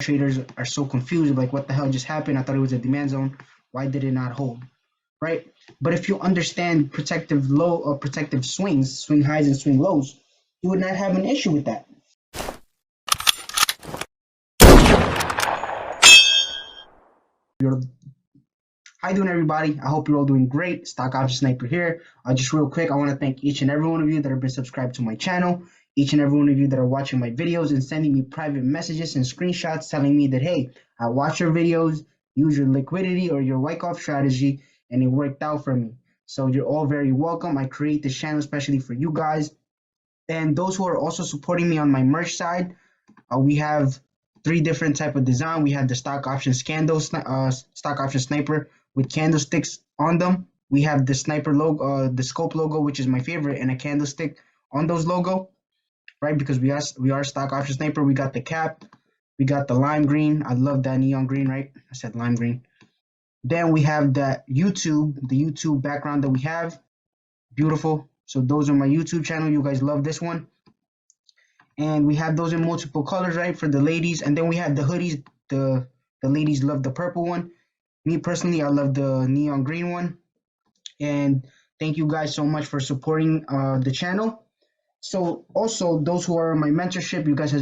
traders are so confused, like what the hell just happened? I thought it was a demand zone. Why did it not hold? Right? But if you understand protective low or protective swings, swing highs and swing lows, you would not have an issue with that. How you doing, everybody? I hope you're all doing great. Stock Option Sniper here. Just real quick, I want to thank each and every one of you that have been subscribed to my channel, each and every one of you that are watching my videos and sending me private messages and screenshots telling me that, hey, I watch your videos, use your liquidity or your Wyckoff strategy, and it worked out for me. So you're all very welcome. I create this channel especially for you guys. And those who are also supporting me on my merch side, we have three different type of design. We have the stock option stock option sniper with candlesticks on them. We have the sniper logo, the scope logo, which is my favorite, and a candlestick on those logo, right? Because we are stock option sniper. We got the cap, we got the lime green. I love that neon green, right? I said lime green. Then we have the YouTube background that we have, beautiful. So those are my YouTube channel. You guys love this one. And we have those in multiple colors, right, for the ladies. And then we have the hoodies. The ladies love the purple one. Me personally, I love the neon green one. And thank you guys so much for supporting the channel. So also those who are in my mentorship, you guys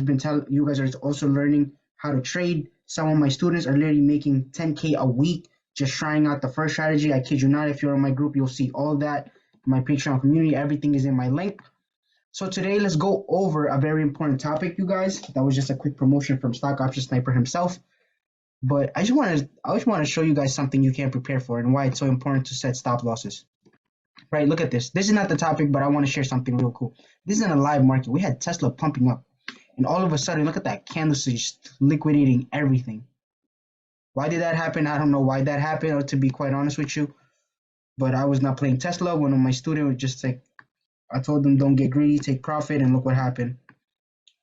are also learning how to trade. Some of my students are literally making 10K a week just trying out the first strategy. I kid you not, if you're in my group, you'll see all that. My Patreon community, everything is in my link. So today, let's go over a very important topic, you guys. That was just a quick promotion from Stock Option Sniper himself. But I just want to show you guys something you can prepare for and why it's so important to set stop losses. Right, look at this. This is not the topic, but I want to share something real cool. This is in a live market. We had Tesla pumping up, and all of a sudden, look at that candlestick just liquidating everything. Why did that happen? I don't know why that happened, to be quite honest with you. But I was not playing Tesla. One of my students was just like, I told them, don't get greedy, take profit, and look what happened.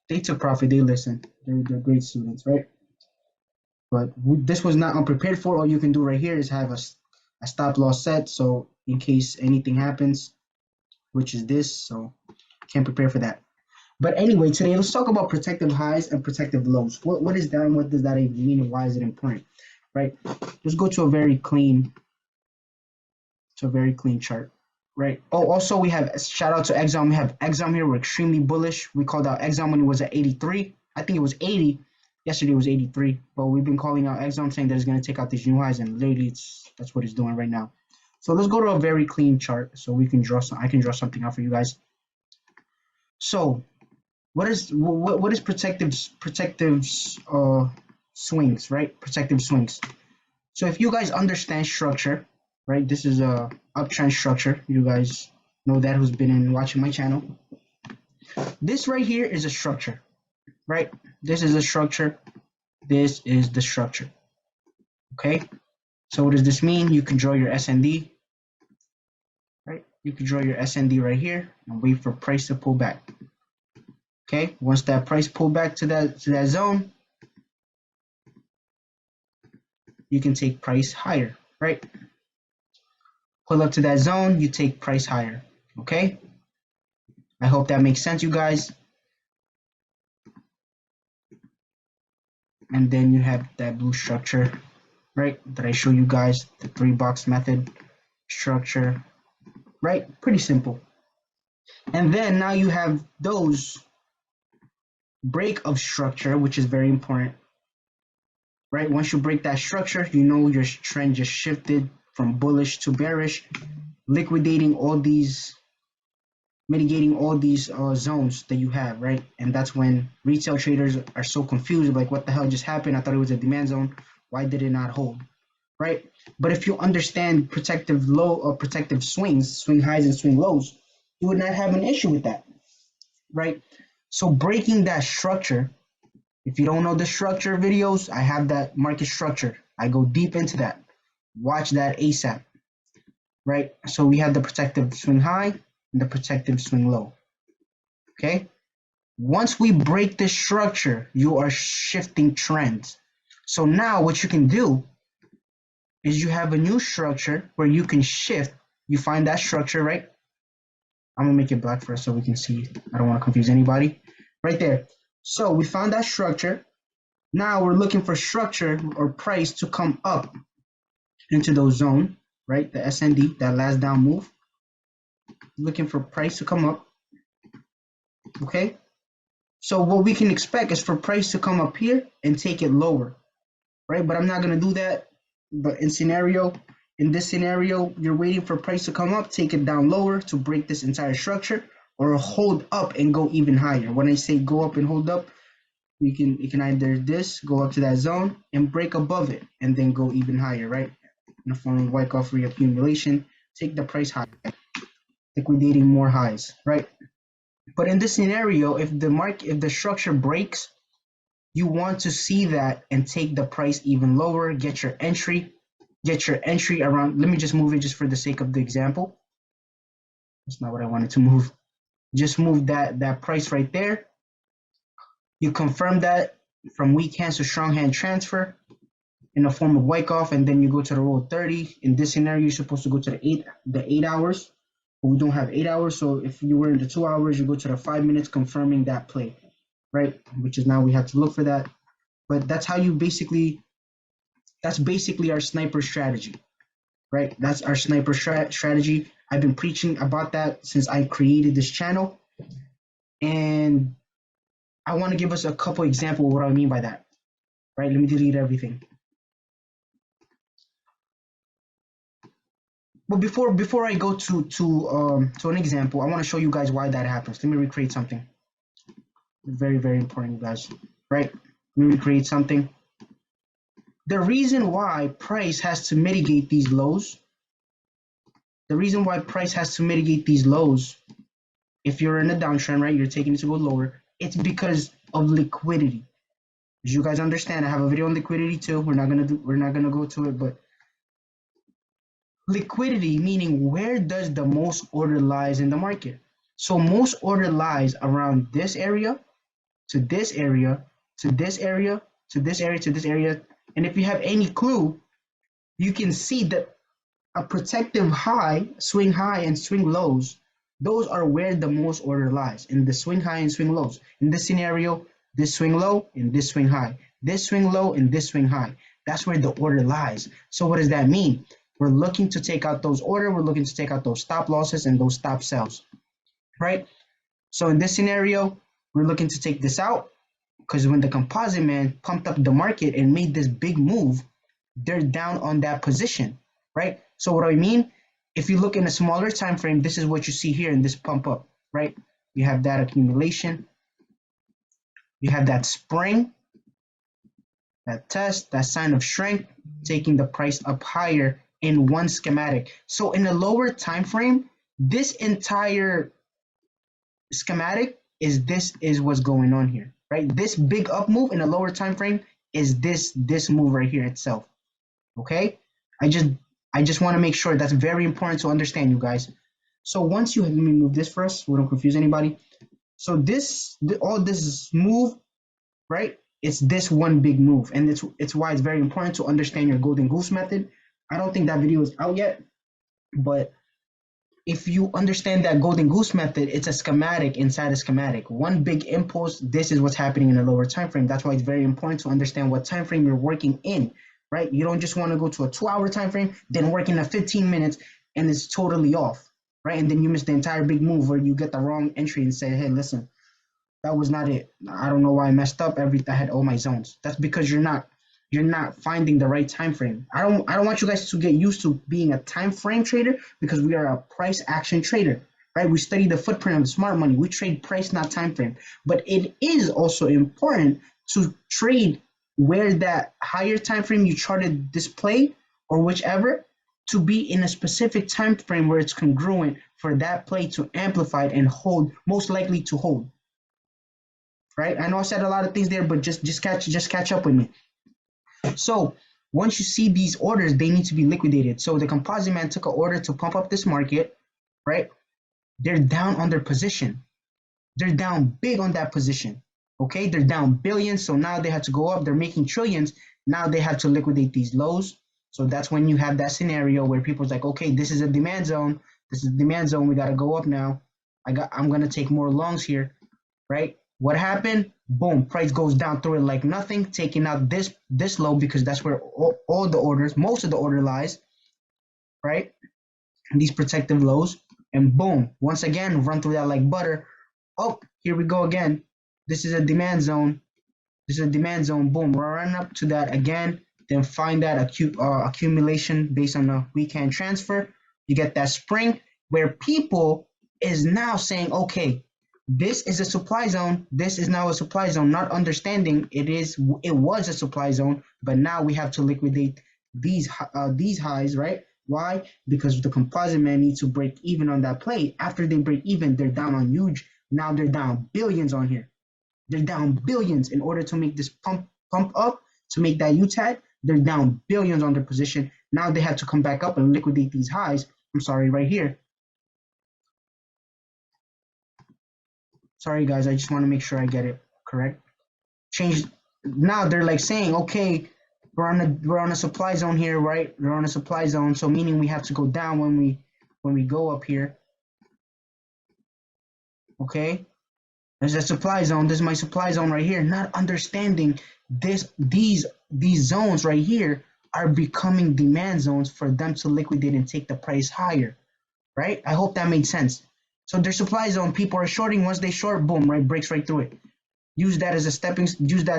They took profit, they listened. They're great students, right? But this was not unprepared for. All you can do right here is have a stop loss set, so in case anything happens, which is this, so can't prepare for that. But anyway, today let's talk about protective highs and protective lows. What is that and what does that even mean and why is it important, right? Let's go to a very clean chart. Right. Oh, also we have shout out to Exxon. We have Exxon here. We're extremely bullish. We called out Exxon when it was at 83. I think it was 80. Yesterday it was 83. But we've been calling out Exxon saying that it's going to take out these new highs, and literally that's what it's doing right now. So let's go to a very clean chart so we can draw some. I can draw something out for you guys. So what is protective swings, right? Protective swings. So if you guys understand structure, right? This is a uptrend structure. You guys know that who's been watching my channel. This right here is a structure, right? This is a structure. This is the structure. Okay. So what does this mean? You can draw your SND, right? You can draw your SND right here and wait for price to pull back. Okay. Once that price pull back to that zone, you can take price higher, right? Pull up to that zone, you take price higher. Okay. I hope that makes sense, you guys. And then you have that blue structure, right, that I show you guys, the 3-box method structure, right? Pretty simple. And then now you have those break of structure, which is very important, right? Once you break that structure, you know your trend just shifted from bullish to bearish, liquidating all these, mitigating all these zones that you have, right? And that's when retail traders are so confused, like what the hell just happened? I thought it was a demand zone. Why did it not hold, right? But if you understand protective low or protective swings, swing highs and swing lows, you would not have an issue with that, right? So breaking that structure, if you don't know the structure videos, I have that market structure. I go deep into that. Watch that ASAP, right? So we have the protective swing high and the protective swing low. Okay. Once we break this structure, you are shifting trends. So now what you can do is you have a new structure where you can shift. You find that structure, right? I'm gonna make it black first so we can see. I don't want to confuse anybody. Right there. So we found that structure. Now we're looking for structure or price to come up into those zone, right? The SND, that last down move. Looking for price to come up, okay? So what we can expect is for price to come up here and take it lower, right? But I'm not gonna do that. But in this scenario, you're waiting for price to come up, take it down lower to break this entire structure, or hold up and go even higher. When I say go up and hold up, you can either this go up to that zone and break above it and then go even higher, right? In the form of Wyckoff reaccumulation, take the price high, liquidating more highs, right? But in this scenario, if the structure breaks, you want to see that and take the price even lower, get your entry around. Let me just move it just for the sake of the example. That's not what I wanted to move. Just move that price right there. You confirm that from weak hands to strong hand transfer in the form of Wyckoff, and then you go to the roll 30. In this scenario, you're supposed to go to the 8 hours, but we don't have 8 hours. So if you were in the 2 hours, you go to the 5 minutes confirming that play, right? Which is now we have to look for that. But that's basically our sniper strategy, right? That's our sniper strategy. I've been preaching about that since I created this channel, and I want to give us a couple examples of what I mean by that, right? Let me delete everything. But before I go to an example, I want to show you guys why that happens. Let me recreate something. Very, very important, guys. Right? Let me recreate something. The reason why price has to mitigate these lows, if you're in a downtrend, right, you're taking it to go lower, it's because of liquidity. As you guys understand, I have a video on liquidity too. We're not gonna go to it, but liquidity meaning where does the most order lies in the market. So most order lies around this area, to this area, to this area, to this area, to this area. And if you have any clue, you can see that a protective high, swing high, and swing lows, those are where the most order lies, in the swing high and swing lows. In this scenario, this swing low and this swing high, this swing low and this swing high. That's where the order lies. So what does that mean? We're looking to take out those order, we're looking to take out those stop losses and those stop sells, right? So in this scenario, we're looking to take this out because when the composite man pumped up the market and made this big move, they're down on that position, right? So what do I mean? If you look in a smaller time frame, this is what you see here in this pump up, right? You have that accumulation, you have that spring, that test, that sign of strength, taking the price up higher in one schematic. So in a lower time frame, this entire schematic is what's going on here, right? This big up move in a lower time frame is this move right here itself. Okay, I just want to make sure that's very important to understand, you guys. So once you let me move this first, we don't confuse anybody. So all this move, right? It's this one big move, and it's why it's very important to understand your golden goose method. I don't think that video is out yet, but if you understand that golden goose method, it's a schematic inside a schematic. One big impulse, this is what's happening in a lower time frame. That's why it's very important to understand what time frame you're working in, right? You don't just want to go to a 2-hour time frame, then work in a 15 minutes and it's totally off, right? And then you miss the entire big move where you get the wrong entry and say, hey, listen, that was not it. I don't know why I messed up. I had all my zones. That's because you're not finding the right time frame. I don't want you guys to get used to being a time frame trader because we are a price action trader, right? We study the footprint of smart money. We trade price, not time frame. But it is also important to trade where that higher time frame you charted display or whichever to be in a specific time frame where it's congruent for that play to amplify and hold, most likely to hold. Right? I know I said a lot of things there, but just catch up with me. So once you see these orders, they need to be liquidated. So the composite man took an order to pump up this market, right? They're down on their position. They're down big on that position. Okay, they're down billions. So now they have to go up. They're making trillions. Now they have to liquidate these lows. So that's when you have that scenario where people's like, okay, this is a demand zone. This is a demand zone. We got to go up now. I'm gonna take more longs here, right? What happened? Boom, price goes down through it like nothing, taking out this low because that's where all the orders, most of the order lies, right? And these protective lows, and boom, once again, run through that like butter. Oh, here we go again. This is a demand zone. This is a demand zone. Boom, run up to that again. Then find that accumulation based on a weekend transfer. You get that spring where people is now saying, okay, this is a supply zone. This is now a supply zone. Not understanding it was a supply zone, but now we have to liquidate these highs, right? Why? Because the composite man needs to break even on that play. After they break even, they're down on huge. Now they're down billions on here. They're down billions in order to make this pump up to make that UTAG. They're down billions on their position. Now they have to come back up and liquidate these highs. I'm sorry, right here. Sorry, guys. I just want to make sure I get it correct. Change. Now they're like saying, okay, we're on a supply zone here, right? We're on a supply zone, so meaning we have to go down when we go up here. Okay, there's a supply zone. This is my supply zone right here. Not understanding these zones right here are becoming demand zones for them to liquidate and take the price higher, right? I hope that made sense. So their supply zone, people are shorting. Once they short, boom, right, breaks right through it. Use that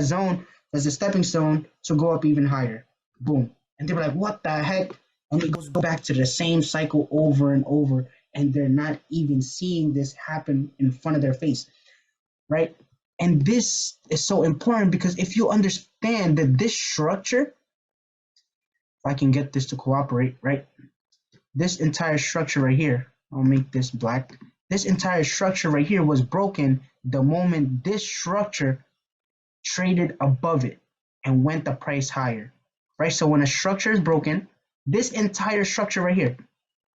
zone as a stepping stone to go up even higher. Boom. And they were like, what the heck? And it goes back to the same cycle over and over. And they're not even seeing this happen in front of their face, right? And this is so important because if you understand that this structure, if I can get this to cooperate, right? This entire structure right here, I'll make this black. This entire structure right here was broken the moment this structure traded above it and went the price higher, right? So when a structure is broken, this entire structure right here,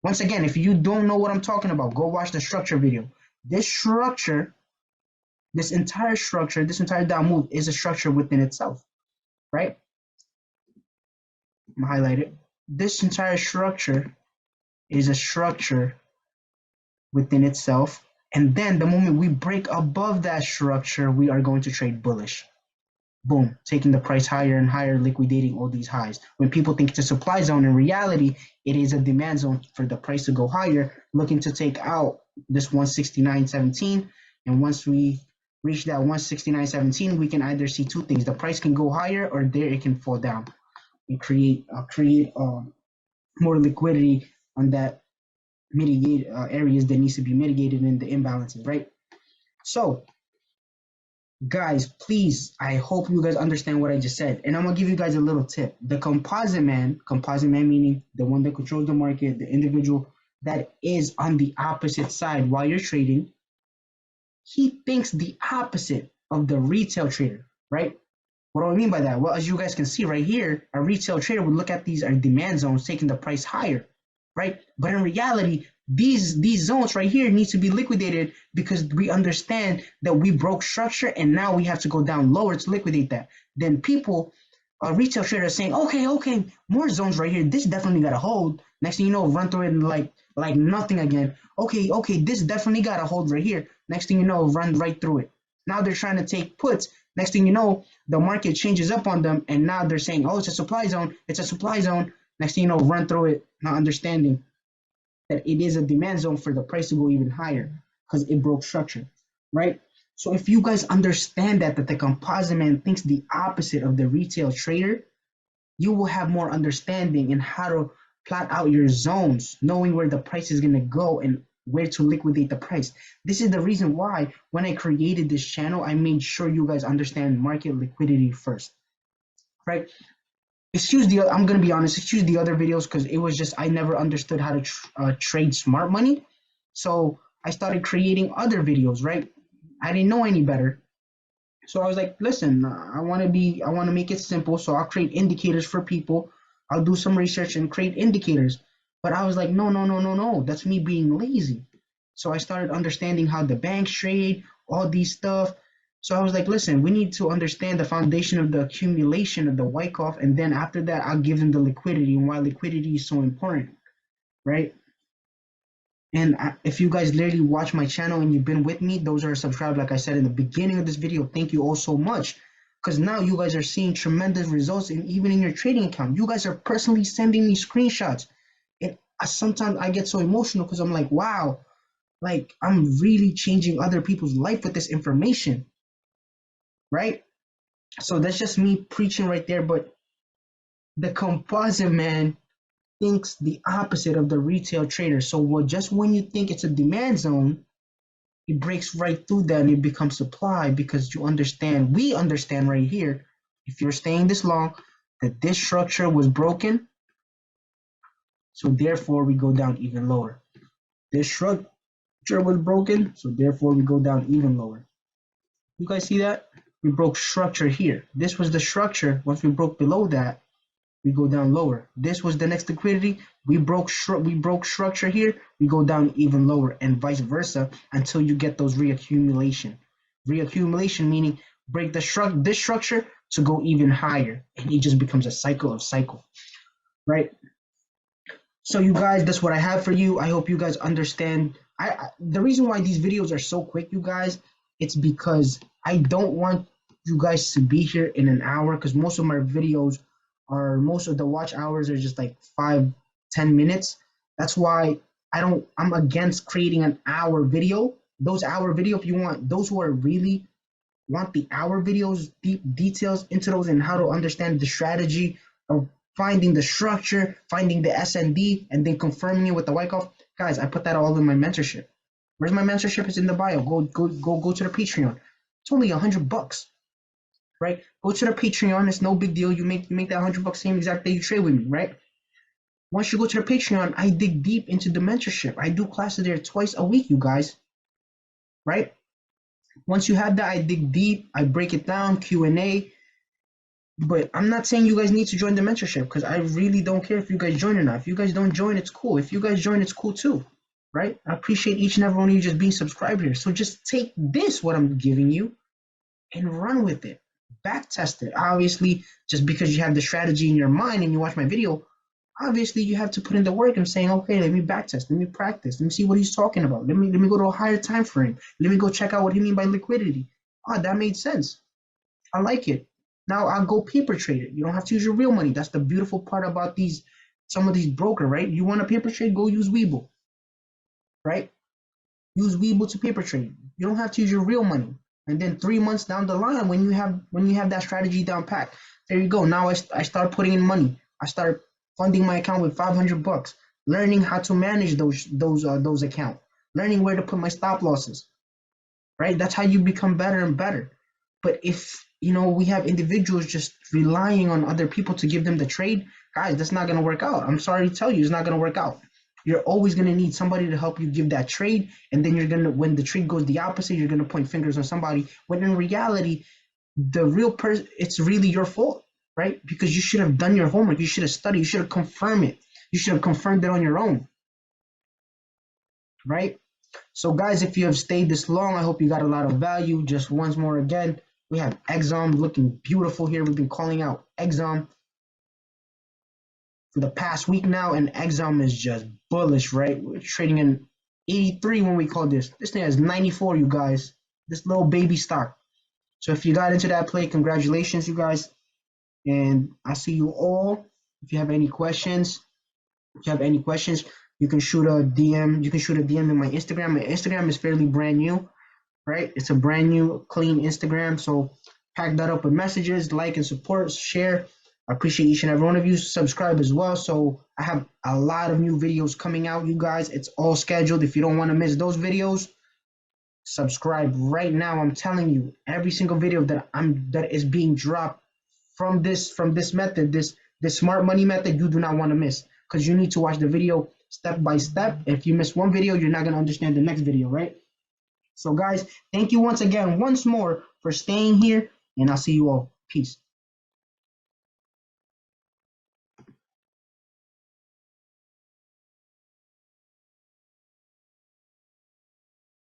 once again, if you don't know what I'm talking about, go watch the structure video. This structure, this entire down move is a structure within itself, right? I'm gonna highlight it. This entire structure is a structure within itself. And then the moment we break above that structure, we are going to trade bullish. Boom, taking the price higher and higher, liquidating all these highs. When people think it's a supply zone, in reality, it is a demand zone for the price to go higher, looking to take out this 169.17. And once we reach that 169.17, we can either see two things. The price can go higher or there it can fall down and create more liquidity on that mitigate areas that needs to be mitigated in the imbalances, right? So guys, please, I hope you guys understand what I just said. And I'm gonna give you guys a little tip. The composite man meaning the one that controls the market, the individual that is on the opposite side while you're trading, he thinks the opposite of the retail trader, right? What do I mean by that? Well, as you guys can see right here, a retail trader would look at these are demand zones taking the price higher, right? But in reality, these zones right here need to be liquidated because we understand that we broke structure and now we have to go down lower to liquidate that. Then people, retail traders saying, okay, more zones right here. This definitely got to hold. Next thing you know, run through it like nothing again. Okay, this definitely got to hold right here. Next thing you know, run right through it. Now they're trying to take puts. Next thing you know, the market changes up on them, and now they're saying, oh, it's a supply zone. It's a supply zone. Next thing you know, run through it, not understanding that it is a demand zone for the price to go even higher because it broke structure, right? So if you guys understand that the composite man thinks the opposite of the retail trader, you will have more understanding in how to plot out your zones, knowing where the price is going to go and where to liquidate the price. This is the reason why when I created this channel, I made sure you guys understand market liquidity first, right? I'm gonna be honest, excuse the other videos because it was just I never understood how to trade smart money. So I started creating other videos, right? I didn't know any better. So I was like, listen, I want to make it simple. So I'll create indicators for people. I'll do some research and create indicators. But I was like, no. That's me being lazy. So I started understanding how the banks trade, all these stuff. So I was like, listen, we need to understand the foundation of the accumulation of the Wyckoff. And then after that, I'll give them the liquidity and why liquidity is so important, right? And if you guys literally watch my channel and you've been with me, those are subscribed, like I said in the beginning of this video, thank you all so much. Because now you guys are seeing tremendous results, and even in your trading account, you guys are personally sending me screenshots. And sometimes I get so emotional because I'm like, wow, like I'm really changing other people's life with this information, right? So that's just me preaching right there. But the composite man thinks the opposite of the retail trader. So just when you think it's a demand zone, it breaks right through that and it becomes supply, because we understand right here, if you're staying this long, that this structure was broken. So therefore we go down even lower. This structure was broken, so therefore we go down even lower. You guys see that? We broke structure here. This was the structure. Once we broke below that, we go down lower. This was the next liquidity. We broke structure here. We go down even lower, and vice versa, until you get those reaccumulation. Reaccumulation meaning break this structure to go even higher, and it just becomes a cycle, right? So you guys, that's what I have for you. I hope you guys understand. The reason why these videos are so quick, you guys, it's because I don't want you guys to be here in an hour, because most of my videos most of the watch hours are just like 5-10 minutes. That's why I'm against creating an hour video. Those hour video, if you want those who are really want the hour videos, deep details into those and how to understand the strategy of finding the structure, finding the SND, and then confirming it with the Wyckoff. Guys, I put that all in my mentorship. Where's my mentorship? It's in the bio. Go to the Patreon. It's only $100, right? Go to the Patreon. It's no big deal. You make that $100 same exact day you trade with me, right? Once you go to the Patreon, I dig deep into the mentorship. I do classes there twice a week, you guys, right? Once you have that, I dig deep. I break it down, Q&A. But I'm not saying you guys need to join the mentorship, because I really don't care if you guys join or not. If you guys don't join, it's cool. If you guys join, it's cool too, right? I appreciate each and every one of you just being subscribed here. So just take this, what I'm giving you, and run with it. Back test it. Obviously, just because you have the strategy in your mind and you watch my video, obviously you have to put in the work and saying, okay, let me back test, let me practice, let me see what he's talking about. Let me go to a higher time frame. Let me go check out what he mean by liquidity. Oh, that made sense. I like it. Now I'll go paper trade it. You don't have to use your real money. That's the beautiful part about some of these broker, right? You want a paper trade, go use Webull, right? Use Webull to paper trade. You don't have to use your real money. And then 3 months down the line, when you have that strategy down pat, there you go. Now I start putting in money. I start funding my account with $500, learning how to manage those accounts, learning where to put my stop losses, right? That's how you become better and better. But if we have individuals just relying on other people to give them the trade, guys, that's not going to work out. I'm sorry to tell you, it's not going to work out. You're always going to need somebody to help you give that trade, and then when the trade goes the opposite, you're going to point fingers on somebody, when in reality, the real person, it's really your fault, right? Because you should have done your homework, you should have studied, you should have confirmed it, you should have confirmed it on your own, right? So guys, if you have stayed this long, I hope you got a lot of value. Just once more again, we have Exom looking beautiful here. We've been calling out Exom for the past week now, and Exom is just bullish, right? We're trading in 83 when we call this. This thing has 94, you guys. This little baby stock. So if you got into that play, congratulations, you guys. And I see you all. If you have any questions, you can shoot a DM. You can shoot a DM in my Instagram. My Instagram is fairly brand new, right? It's a brand new, clean Instagram. So pack that up with messages, like and support, share. I appreciate each and every one of you. Subscribe as well. So I have a lot of new videos coming out, you guys. It's all scheduled. If you don't want to miss those videos, subscribe right now. I'm telling you, every single video that is being dropped from this method, this smart money method, you do not want to miss, because you need to watch the video step by step. If you miss one video, you're not going to understand the next video, right? So guys, thank you once again, once more, for staying here, and I'll see you all. Peace.